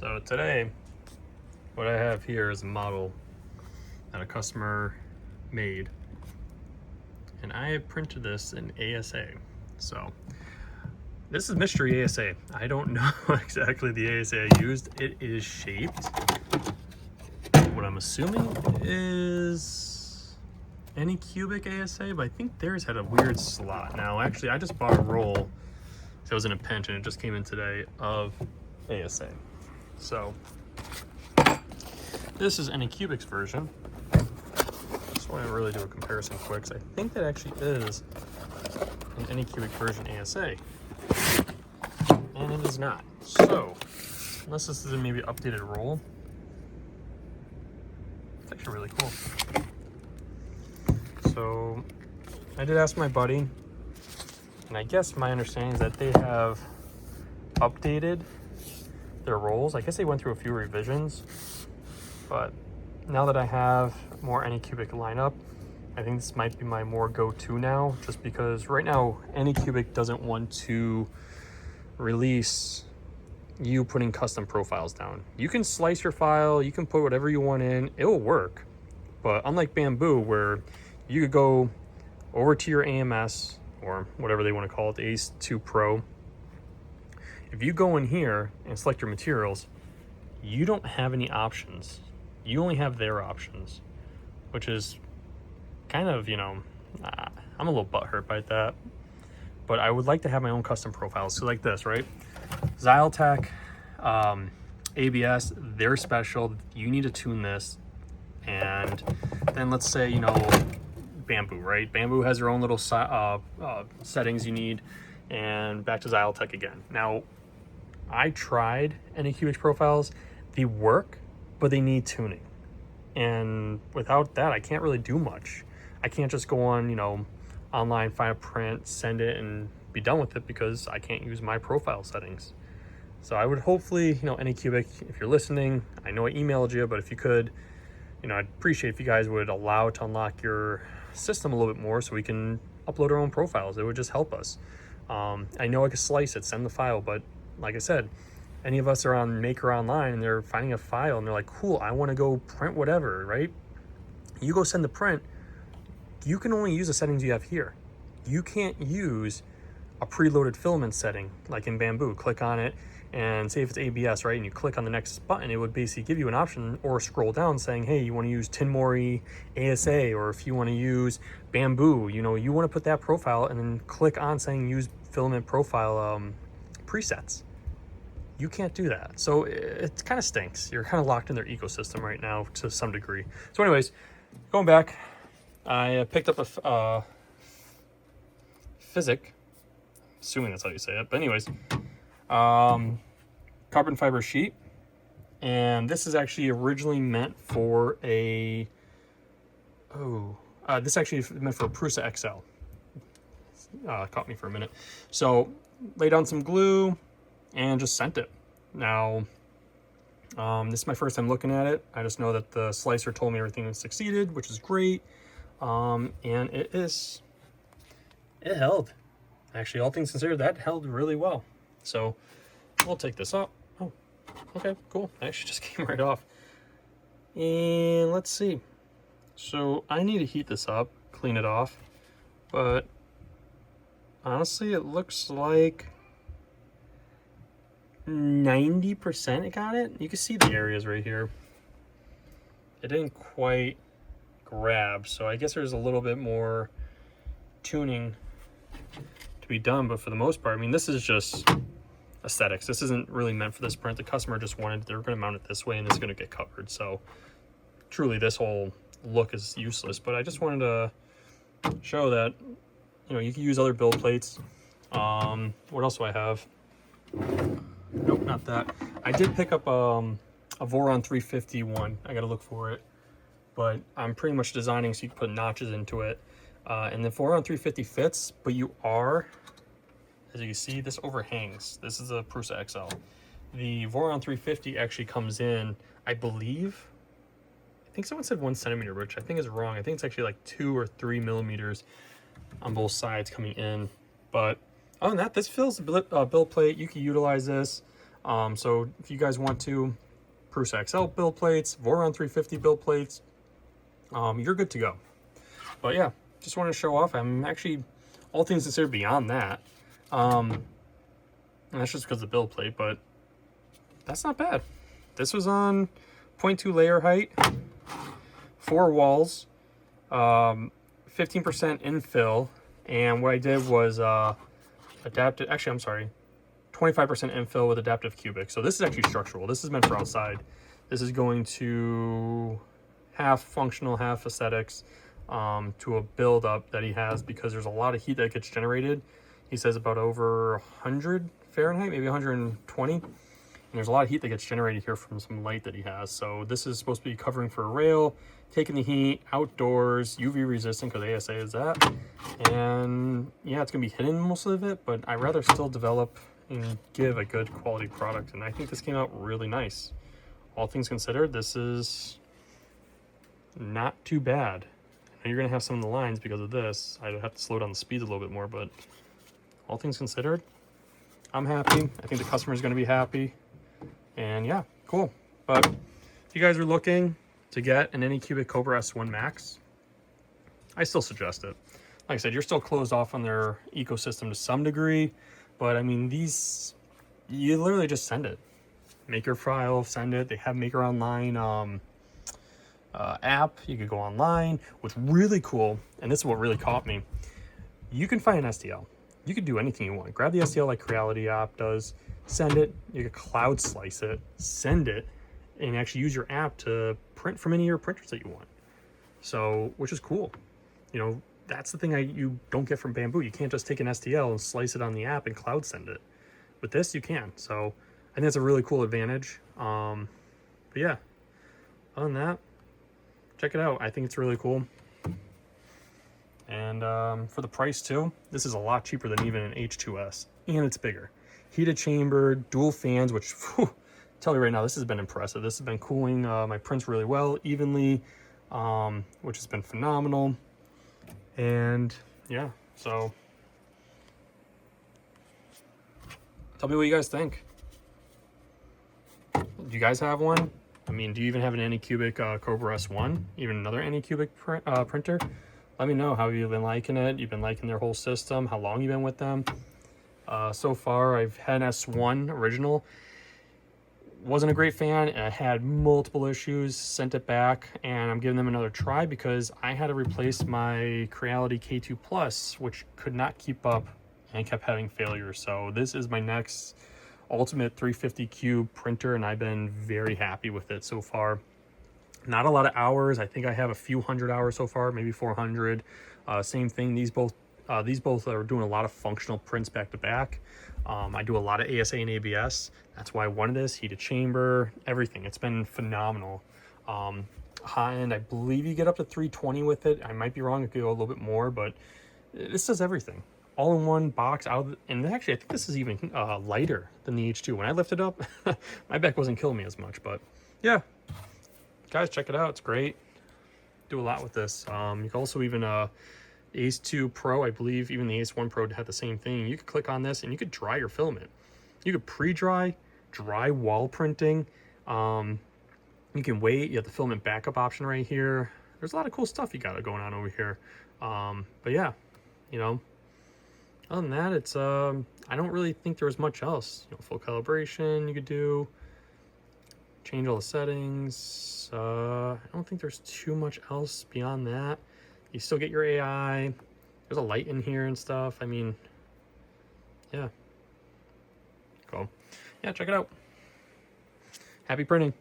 So today, what I have here is a model that a customer made, and I have printed this in ASA. So this is mystery ASA. I don't know exactly the ASA I used. It is shaped, what I'm assuming is Anycubic ASA, but I think theirs had a weird slot. Now, actually, I just bought a roll, so it was in a pinch, and it just came in today, of ASA. So this is Anycubic's version. Just want to really do a comparison quick, because I think that actually is an Anycubic version ASA, and it is not. So unless this is a maybe updated roll, it's actually really cool. So I did ask my buddy, and I guess my understanding is that they have updated their rolls. I guess they went through a few revisions, but now that I have more Anycubic lineup, I think this might be my more go-to now, just because right now Anycubic doesn't want to release you putting custom profiles down. You can slice your file, you can put whatever you want in, it will work. But unlike Bamboo, where you could go over to your AMS, or whatever they want to call it, the Ace 2 Pro, if you go in here and select your materials, you don't have any options. You only have their options, which is kind of, you know, I'm a little butthurt by that. But I would like to have my own custom profiles. So like this, right? Xyltech, ABS, they're special. You need to tune this. And then let's say, you know, Bamboo, right? Bamboo has their own little settings you need. And back to Xyltech again. Now, I tried Anycubic profiles. They work, but they need tuning. And without that, I can't really do much. I can't just go on, you know, online, find a print, send it, and be done with it, because I can't use my profile settings. So I would hopefully, you know, Anycubic, if you're listening, I know I emailed you, but if you could, you know, I'd appreciate if you guys would allow to unlock your system a little bit more so we can upload our own profiles. It would just help us. I know I could slice it, send the file, but like I said, any of us are on Maker Online and they're finding a file and they're like, cool, I want to go print whatever, right? You go send the print, you can only use the settings you have here. You can't use a preloaded filament setting like in Bamboo. Click on it and say if it's ABS, right? And you click on the next button, it would basically give you an option, or scroll down saying, hey, you want to use Tinmori ASA, or if you want to use Bamboo, you know, you want to put that profile and then click on saying use filament profile presets. You can't do that. So it kind of stinks. You're kind of locked in their ecosystem right now to some degree. So anyways, going back, I picked up a Physic, assuming that's how you say it, but anyways, carbon fiber sheet, and this is actually originally meant for a this actually meant for a Prusa XL. Caught me for a minute. So laid on some glue and just sent it. Now this is my first time looking at it. I just know that the slicer told me everything has succeeded, which is great. And it held. Actually, all things considered, that held really well. So we'll take this up. Oh, okay, cool. It actually just came right off. And let's see. So I need to heat this up, clean it off. But honestly, it looks like 90% it got it. You can see the areas right here. It didn't quite grab, so I guess there's a little bit more tuning to be done, but for the most part, I mean, this is just aesthetics. This isn't really meant for this print. The customer just wanted, they're going to mount it this way and it's going to get covered. So truly this whole look is useless, but I just wanted to show that, you know, you can use other build plates. What else do I have? Nope, not that. I did pick up a Voron 351. I got to look for it, but I'm pretty much designing so you can put notches into it. And the Voron 350 fits, but you are, as you can see, this overhangs. This is a Prusa XL. The Voron 350 actually comes in, I believe, I think someone said 1 centimeter, which I think is wrong. I think it's actually like 2 or 3 millimeters on both sides coming in. But other than that, this fills the build plate. You can utilize this. So if you guys want to, Prusa XL build plates, Voron 350 build plates, you're good to go. But yeah, just wanted to show off. I'm actually, all things considered, beyond that. And that's just because of the build plate, but that's not bad. This was on 0.2 layer height, 4 walls, 15% infill, and what I did was adapted, actually, I'm sorry, 25% infill with adaptive cubic. So this is actually structural. This is meant for outside. This is going to half functional, half aesthetics, to a build up that he has, because there's a lot of heat that gets generated. He says about over 100 Fahrenheit, maybe 120. And there's a lot of heat that gets generated here from some light that he has. So this is supposed to be covering for a rail, taking the heat, outdoors, UV resistant, because ASA is that. And yeah, it's gonna be hidden most of it, but I'd rather still develop and give a good quality product. And I think this came out really nice. All things considered, this is not too bad. I know you're gonna have some of the lines because of this. I'd have to slow down the speed a little bit more, but all things considered, I'm happy. I think the customer's gonna be happy. And yeah, cool. But if you guys are looking to get an Anycubic Kobra S1 Max, I still suggest it. Like I said, you're still closed off on their ecosystem to some degree, but I mean, these, you literally just send it. Make your file, send it. They have Maker Online app. You could go online. What's really cool, and this is what really caught me, you can find an STL. You could do anything you want. Grab the STL like Creality app does, send it, you could cloud slice it, send it, and actually use your app to print from any of your printers that you want. So, which is cool. You know, that's the thing you don't get from Bamboo. You can't just take an STL and slice it on the app and cloud send it. With this, you can. So, I think that's a really cool advantage. But yeah, other than that, check it out. I think it's really cool. And for the price too, this is a lot cheaper than even an H2S, and it's bigger. Heated chamber, dual fans, which, whew, tell you right now, this has been impressive. This has been cooling my prints really well, evenly, which has been phenomenal. And yeah, so tell me what you guys think. Do you guys have one? I mean, do you even have an Anycubic Kobra S1? Even another Anycubic printer? Let me know how you've been liking it. You've been liking their whole system, how long you've been with them. So far, I've had an S1 original. Wasn't a great fan, and I had multiple issues, sent it back, and I'm giving them another try because I had to replace my Creality K2 Plus, which could not keep up and kept having failures. So this is my next ultimate 350 cube printer, and I've been very happy with it so far. Not a lot of hours. I think I have a few hundred hours so far, maybe 400. Same thing. These both are doing a lot of functional prints back to back. I do a lot of ASA and ABS. That's why I wanted this. Heated chamber, everything. It's been phenomenal. High end, I believe you get up to 320 with it. I might be wrong. It could go a little bit more, but this does everything. All in one box out of, and actually I think this is even lighter than the H2. When I lifted up, my back wasn't killing me as much, but yeah. Guys, check it out. It's great. Do a lot with this. You can also even Ace 2 Pro, I believe even the Ace 1 Pro had the same thing. You could click on this and you could dry your filament. You could pre-dry, dry wall printing. You can wait. You have the filament backup option right here. There's a lot of cool stuff you got going on over here. But yeah, you know, other than that, it's I don't really think there was much else. You know, full calibration you could do. Change all the settings. I don't think there's too much else beyond that. You still get your AI. There's a light in here and stuff. I mean, yeah. Cool. Yeah, check it out. Happy printing.